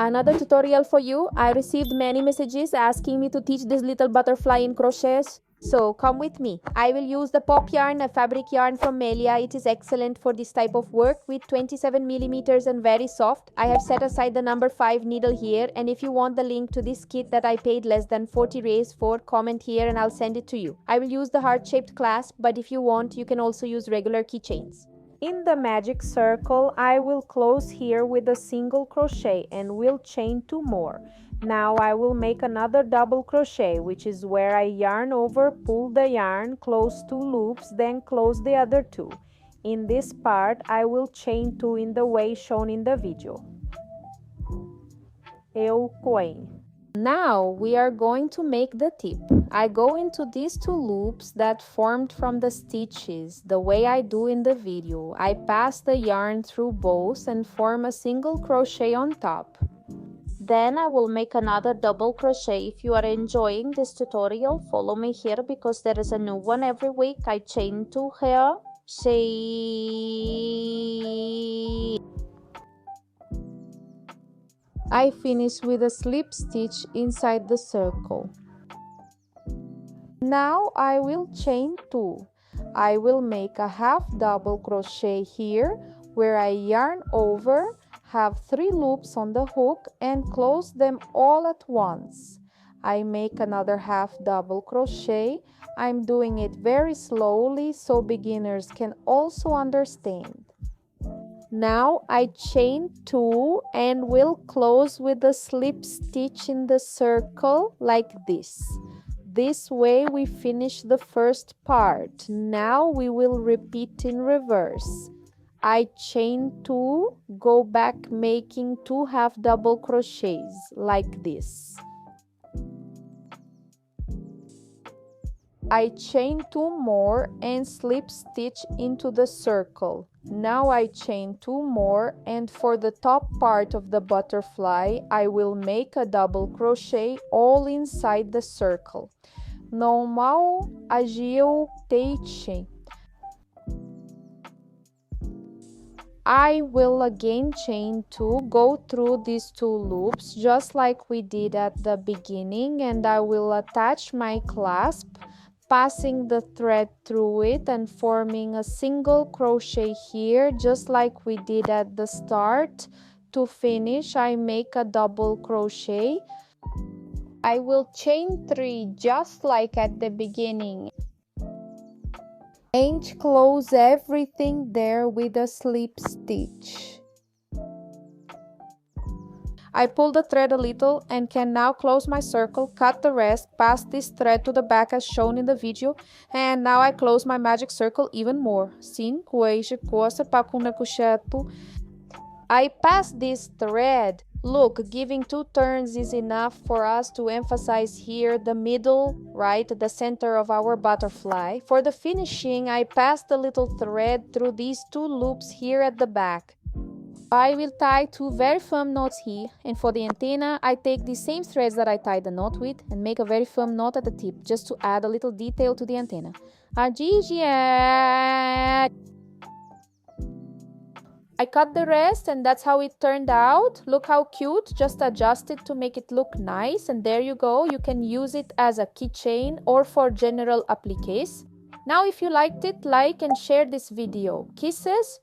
Another tutorial for you. I received many messages asking me to teach this little butterfly in crochets. So come with me. I will use the pop yarn, a fabric yarn from Melia. It is excellent for this type of work with 27 millimeters and very soft. I have set aside the number 5 needle here, and if you want the link to this kit that I paid less than 40 rays for, comment here and I'll send it to you. I will use the heart-shaped clasp, but if you want, you can also use regular keychains. In the magic circle, I will close here with a single crochet and will chain 2 more. Now I will make another double crochet, which is where I yarn over, pull the yarn, close 2 loops, then close the other 2. In this part, I will chain 2 in the way shown in the video. Eu coen. Now we are going to make the tip. I go into these 2 loops that formed from the stitches, the way I do in the video. I pass the yarn through both and form a single crochet on top. Then I will make another double crochet. If you are enjoying this tutorial, follow me here because there is a new one every week. I chain 2 here, I finish with a slip stitch inside the circle. Now I will chain 2. I will make a half double crochet here where I yarn over, have 3 loops on the hook and close them all at once. I make another half double crochet. I'm doing it very slowly so beginners can also understand. Now I chain 2 and will close with a slip stitch in the circle like this. This way we finish the first part. Now we will repeat in reverse. I chain 2, go back making 2 half double crochets like this. I chain 2 more and slip stitch into the circle. Now I chain 2 more and for the top part of the butterfly I will make a double crochet all inside the circle. Normal agiu teiche. I will again chain 2, go through these 2 loops just like we did at the beginning, and I will attach my clasp, passing the thread through it and forming a single crochet here just like we did at the start. To finish, I make a double crochet. I will chain 3 just like at the beginning and close everything there with a slip stitch. I pull the thread a little and can now close my circle, cut the rest, pass this thread to the back as shown in the video, and now I close my magic circle even more. I pass this thread. Look, giving 2 turns is enough for us to emphasize here the middle, right, the center of our butterfly. For the finishing, I pass the little thread through these 2 loops here at the back. I will tie 2 very firm knots here, and for the antenna, I take the same threads that I tied the knot with and make a very firm knot at the tip, just to add a little detail to the antenna. I cut the rest and that's how it turned out. Look how cute, just adjust it to make it look nice, and there you go. You can use it as a keychain or for general appliques. Now if you liked it, like and share this video. Kisses!